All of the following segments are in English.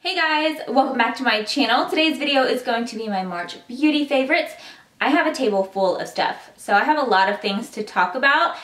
Hey guys, welcome back to my channel. Today's video is going to be my March beauty favorites. I have a table full of stuff, so I have a lot of things to talk about.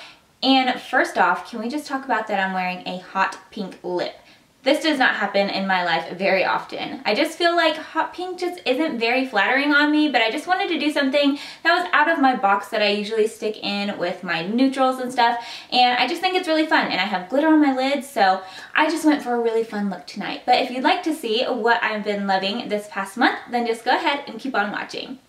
And first off, can we just talk about that I'm wearing a hot pink lip? This does not happen in my life very often. I just feel like hot pink just isn't very flattering on me, but I just wanted to do something that was out of my box that I usually stick in with my neutrals and stuff, and I just think it's really fun, and I have glitter on my lids, so I just went for a really fun look tonight. But if you'd like to see what I've been loving this past month, then just go ahead and keep on watching.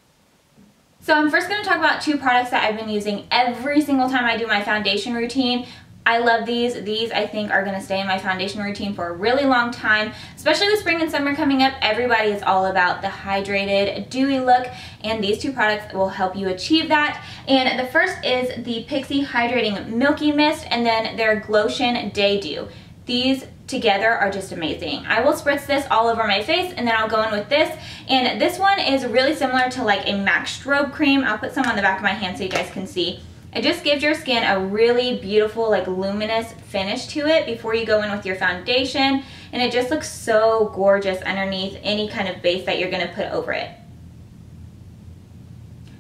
So I'm first going to talk about two products that I've been using every single time I do my foundation routine. I love these. These I think are going to stay in my foundation routine for a really long time, especially with spring and summer coming up. Everybody is all about the hydrated, dewy look, and these two products will help you achieve that. And the first is the Pixi Hydrating Milky Mist and then their Glotion Day Dew. These together are just amazing. I will spritz this all over my face and then I'll go in with this. And this one is really similar to like a MAC strobe cream. I'll put some on the back of my hand so you guys can see. It just gives your skin a really beautiful, like luminous finish to it before you go in with your foundation, and it just looks so gorgeous underneath any kind of base that you're going to put over it.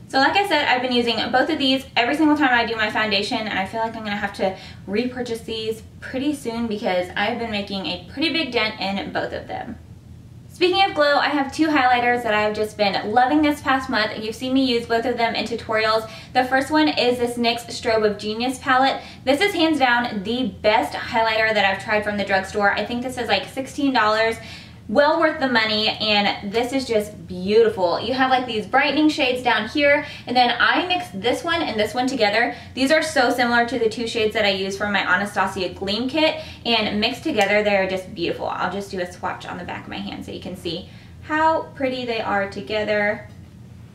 So like I said, I've been using both of these every single time I do my foundation, and I feel like I'm going to have to repurchase these pretty soon because I've been making a pretty big dent in both of them. Speaking of glow, I have two highlighters that I've just been loving this past month. You've seen me use both of them in tutorials. The first one is this NYX Strobe of Genius palette. This is hands down the best highlighter that I've tried from the drugstore. I think this is like $16. Well worth the money, and this is just beautiful. You have like these brightening shades down here, and then I mixed this one and this one together. These are so similar to the two shades that I use for my Anastasia Gleam Kit, and mixed together they're just beautiful. I'll just do a swatch on the back of my hand so you can see how pretty they are together.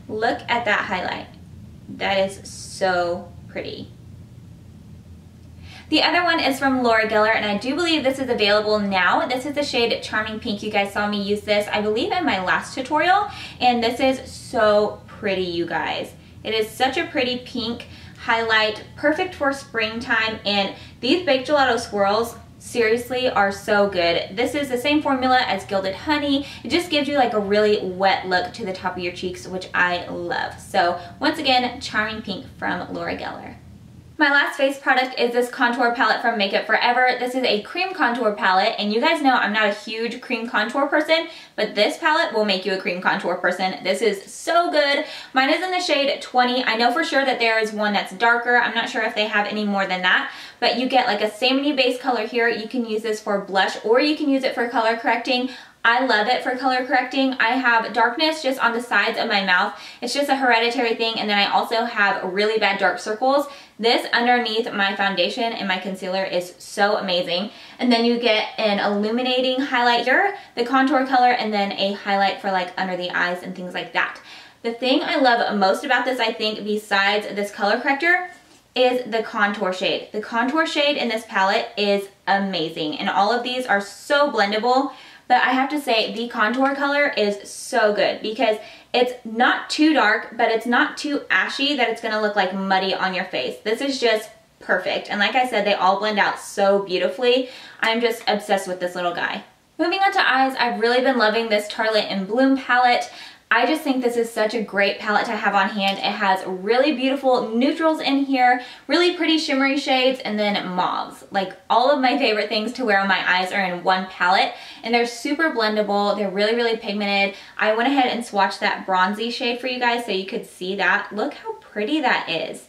Look at that highlight. That is so pretty. The other one is from Laura Geller, and I do believe this is available now. This is the shade Charming Pink. You guys saw me use this, I believe, in my last tutorial, and this is so pretty, you guys. It is such a pretty pink highlight, perfect for springtime, and these Baked Gelato swirls seriously are so good. This is the same formula as Gilded Honey. It just gives you like a really wet look to the top of your cheeks, which I love. So once again, Charming Pink from Laura Geller. My last face product is this contour palette from Makeup Forever. This is a cream contour palette, and you guys know I'm not a huge cream contour person, but this palette will make you a cream contour person. This is so good. Mine is in the shade 20. I know for sure that there is one that's darker. I'm not sure if they have any more than that, but you get like a salmony base color here. You can use this for blush, or you can use it for color correcting. I love it for color correcting. I have darkness just on the sides of my mouth. It's just a hereditary thing, and then I also have really bad dark circles. This underneath my foundation and my concealer is so amazing. And then you get an illuminating highlight here, the contour color, and then a highlight for like under the eyes and things like that. The thing I love most about this, I think, besides this color corrector, is the contour shade. The contour shade in this palette is amazing, and all of these are so blendable. But I have to say, the contour color is so good because it's not too dark, but it's not too ashy that it's gonna look like muddy on your face. This is just perfect. And like I said, they all blend out so beautifully. I'm just obsessed with this little guy. Moving on to eyes, I've really been loving this Tartelette in Bloom palette. I just think this is such a great palette to have on hand. It has really beautiful neutrals in here, really pretty shimmery shades, and then mauves. Like all of my favorite things to wear on my eyes are in one palette, and they're super blendable. They're really, really pigmented. I went ahead and swatched that bronzy shade for you guys so you could see that. Look how pretty that is.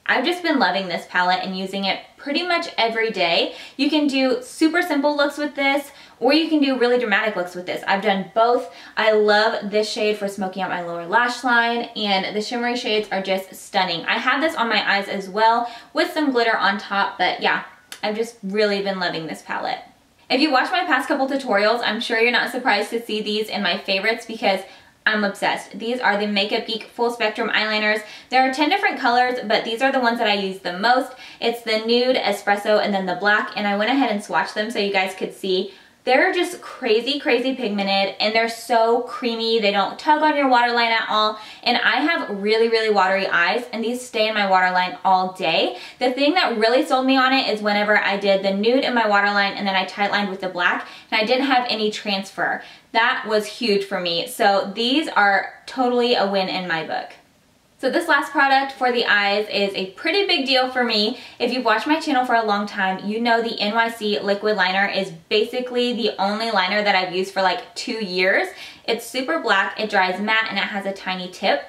I've just been loving this palette and using it pretty much every day. You can do super simple looks with this, or you can do really dramatic looks with this. I've done both. I love this shade for smoking out my lower lash line, and the shimmery shades are just stunning. I have this on my eyes as well with some glitter on top, but yeah, I've just really been loving this palette. If you watch my past couple tutorials, I'm sure you're not surprised to see these in my favorites because I'm obsessed. These are the Makeup Geek Full Spectrum Eyeliners. There are 10 different colors, but these are the ones that I use the most. It's the nude, espresso, and then the black, and I went ahead and swatched them so you guys could see They're just crazy, crazy pigmented, and they're so creamy. They don't tug on your waterline at all. And I have really, really watery eyes, and these stay in my waterline all day. The thing that really sold me on it is whenever I did the nude in my waterline and then I tightlined with the black, and I didn't have any transfer. That was huge for me. So these are totally a win in my book. So this last product for the eyes is a pretty big deal for me. If you've watched my channel for a long time, you know the NYC liquid liner is basically the only liner that I've used for like 2 years. It's super black, it dries matte, and it has a tiny tip.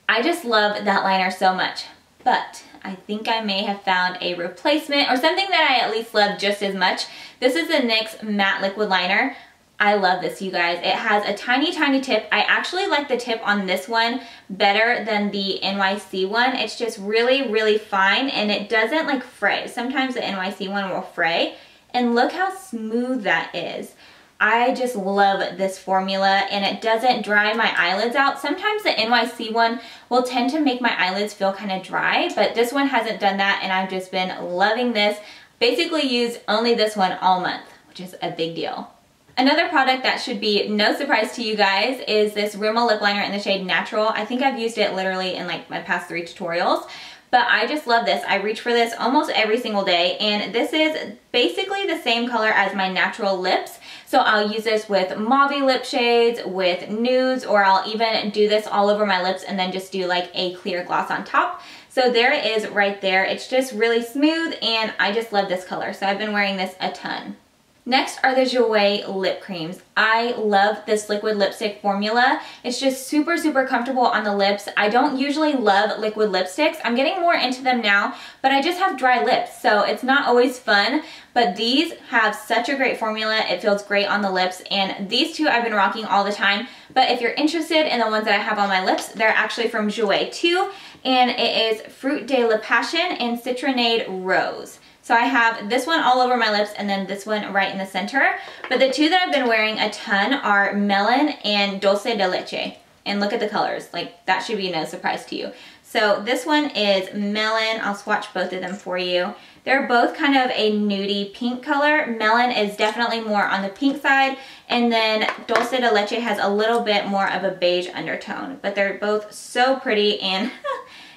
I just love that liner so much. But I think I may have found a replacement or something that I at least love just as much. This is the NYX matte liquid liner. I love this, you guys. It has a tiny, tiny tip. I actually like the tip on this one better than the NYC one. It's just really, really fine, and it doesn't like fray. Sometimes the NYC one will fray, and look how smooth that is. I just love this formula, and it doesn't dry my eyelids out. Sometimes the NYC one will tend to make my eyelids feel kind of dry, but this one hasn't done that, and I've just been loving this. Basically used only this one all month, which is a big deal. Another product that should be no surprise to you guys is this Rimmel lip liner in the shade Natural. I think I've used it literally in like my past 3 tutorials, but I just love this. I reach for this almost every single day, and this is basically the same color as my natural lips. So I'll use this with mauve lip shades, with nudes, or I'll even do this all over my lips and then just do like a clear gloss on top. So there it is right there. It's just really smooth, and I just love this color. So I've been wearing this a ton. Next are the Jouer lip creams. I love this liquid lipstick formula. It's just super, super comfortable on the lips. I don't usually love liquid lipsticks. I'm getting more into them now, but I just have dry lips, so it's not always fun. But these have such a great formula. It feels great on the lips, and these two I've been rocking all the time. But if you're interested in the ones that I have on my lips, they're actually from Jouer too, and it is Fruit de la Passion and Citronade Rose. So I have this one all over my lips and then this one right in the center. But the two that I've been wearing a ton are Melon and Dulce de Leche. And look at the colors. Like, that should be no surprise to you. So this one is Melon. I'll swatch both of them for you. They're both kind of a nudie pink color. Melon is definitely more on the pink side. And then Dulce de Leche has a little bit more of a beige undertone. But they're both so pretty, and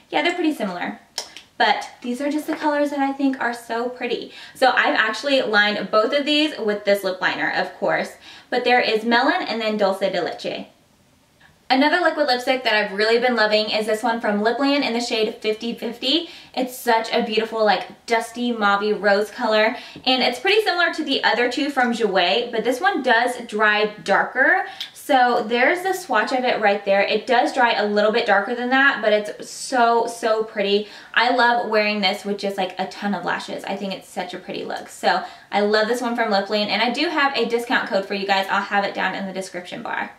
yeah, they're pretty similar. But these are just the colors that I think are so pretty. So I've actually lined both of these with this lip liner, of course. But there is Melon and then Dulce de Leche. Another liquid lipstick that I've really been loving is this one from Lipland in the shade 50/50. It's such a beautiful, like, dusty mauve rose color, and it's pretty similar to the other two from Jouer, but this one does dry darker. So there's the swatch of it right there. It does dry a little bit darker than that, but it's so, so pretty. I love wearing this with just like a ton of lashes. I think it's such a pretty look. So I love this one from Lipland, and I do have a discount code for you guys. I'll have it down in the description bar.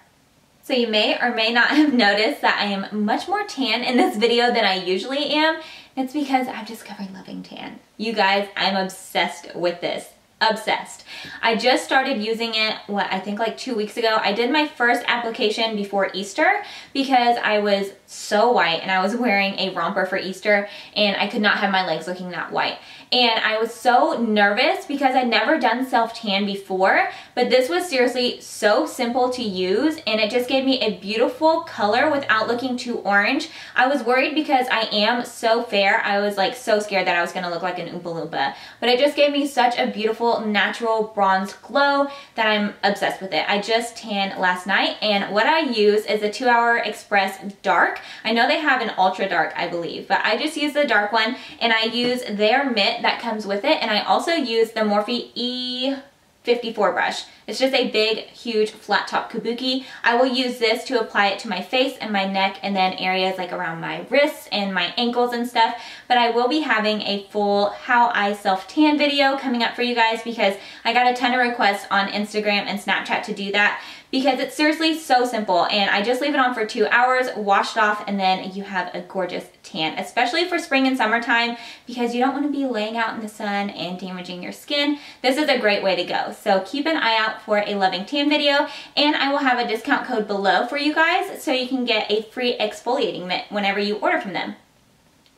So you may or may not have noticed that I am much more tan in this video than I usually am. It's because I've discovered loving tan. You guys, I'm obsessed with this. Obsessed. I just started using it, I think like 2 weeks ago. I did my first application before Easter because I was so white and I was wearing a romper for Easter and I could not have my legs looking that white. And I was so nervous because I'd never done self-tan before, but this was seriously so simple to use, and it just gave me a beautiful color without looking too orange. I was worried because I am so fair. I was like so scared that I was gonna look like an Oompa Loompa, but it just gave me such a beautiful natural bronze glow that I'm obsessed with it. I just tanned last night, and what I use is a 2 Hour Express Dark. I know they have an ultra dark, I believe, but I just use the dark one, and I use their mitt that comes with it, and I also use the Morphe E54 brush. It's just a big, huge, flat top kabuki. I will use this to apply it to my face and my neck, and then areas like around my wrists and my ankles and stuff. But I will be having a full how I self-tan video coming up for you guys because I got a ton of requests on Instagram and Snapchat to do that, because it's seriously so simple, and I just leave it on for 2 hours, wash it off, and then you have a gorgeous tan, especially for spring and summertime, because you don't want to be laying out in the sun and damaging your skin. This is a great way to go. So keep an eye out for a loving tan video, and I will have a discount code below for you guys so you can get a free exfoliating mitt whenever you order from them.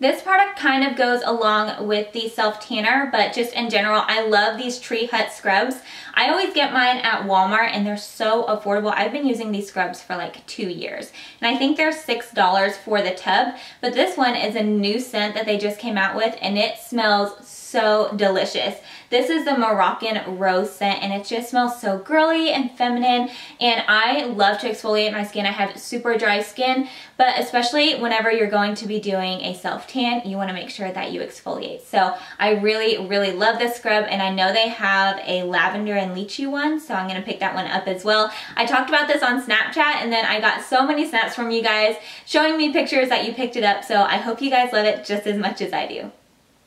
This product kind of goes along with the self tanner, but just in general, I love these Tree Hut scrubs. I always get mine at Walmart and they're so affordable. I've been using these scrubs for like 2 years and I think they're $6 for the tub, but this one is a new scent that they just came out with and it smells so delicious. This is the Moroccan Rose scent and it just smells so girly and feminine, and I love to exfoliate my skin. I have super dry skin, but especially whenever you're going to be doing a self tan, you want to make sure that you exfoliate. So I really love this scrub, and I know they have a lavender and lychee one, so I'm going to pick that one up as well. I talked about this on Snapchat and then I got so many snaps from you guys showing me pictures that you picked it up, so I hope you guys love it just as much as I do.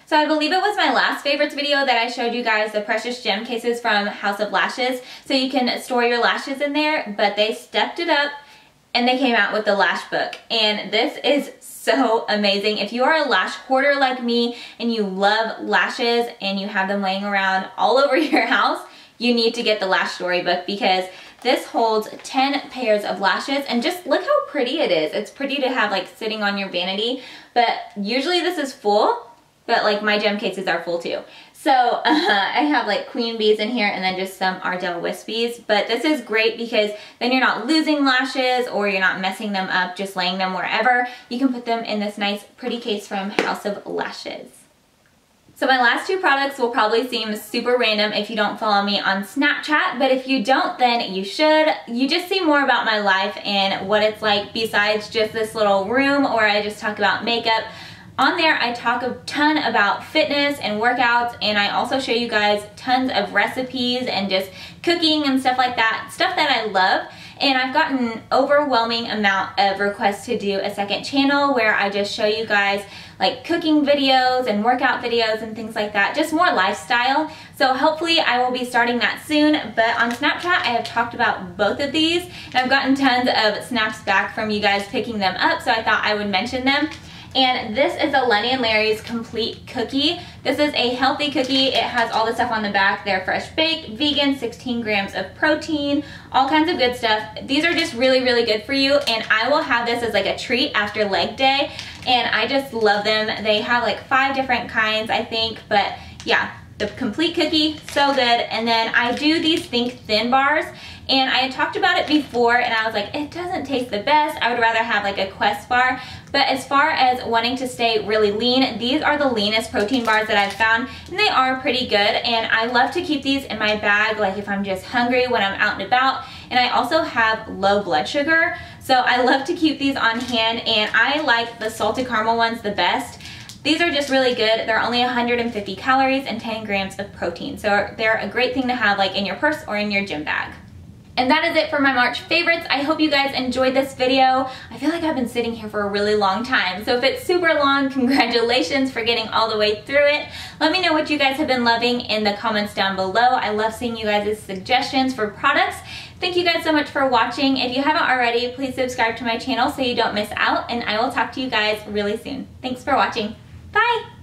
So I believe it was my last favorites video that I showed you guys the precious gem cases from House of Lashes, so you can store your lashes in there, but they stepped it up and they came out with the lash book, and this is so amazing. If you are a lash hoarder like me and you love lashes and you have them laying around all over your house, you need to get the lash storybook because this holds 10 pairs of lashes, and just look how pretty it is. It's pretty to have like sitting on your vanity, but usually this is full. But like my gem cases are full too. So I have like queen bees in here and then just some Ardell wispies. But this is great because then you're not losing lashes or you're not messing them up, just laying them wherever. You can put them in this nice pretty case from House of Lashes. So my last two products will probably seem super random if you don't follow me on Snapchat, but if you don't, then you should. You just see more about my life and what it's like besides just this little room where I just talk about makeup. On there, I talk a ton about fitness and workouts, and I also show you guys tons of recipes and just cooking and stuff like that, stuff that I love. And I've gotten an overwhelming amount of requests to do a second channel where I just show you guys like cooking videos and workout videos and things like that, just more lifestyle. So hopefully I will be starting that soon, but on Snapchat I have talked about both of these and I've gotten tons of snaps back from you guys picking them up, so I thought I would mention them. And this is a Lenny and Larry's complete cookie. This is a healthy cookie. It has all the stuff on the back. They're fresh baked, vegan, 16 grams of protein, all kinds of good stuff. These are just really good for you, and I will have this as like a treat after leg day, and I just love them. They have like 5 different kinds, I think, but yeah, the complete cookie, so good. And then I do these Think Thin bars, and I had talked about it before and I was like, it doesn't taste the best. I would rather have like a Quest bar. But as far as wanting to stay really lean, these are the leanest protein bars that I've found, and they are pretty good. And I love to keep these in my bag, like if I'm just hungry when I'm out and about. And I also have low blood sugar, so I love to keep these on hand, and I like the salted caramel ones the best. These are just really good. They're only 150 calories and 10 grams of protein, so they're a great thing to have like in your purse or in your gym bag. And that is it for my March favorites. I hope you guys enjoyed this video. I feel like I've been sitting here for a really long time, so if it's super long, congratulations for getting all the way through it. Let me know what you guys have been loving in the comments down below. I love seeing you guys' suggestions for products. Thank you guys so much for watching. If you haven't already, please subscribe to my channel so you don't miss out, and I will talk to you guys really soon. Thanks for watching. Bye!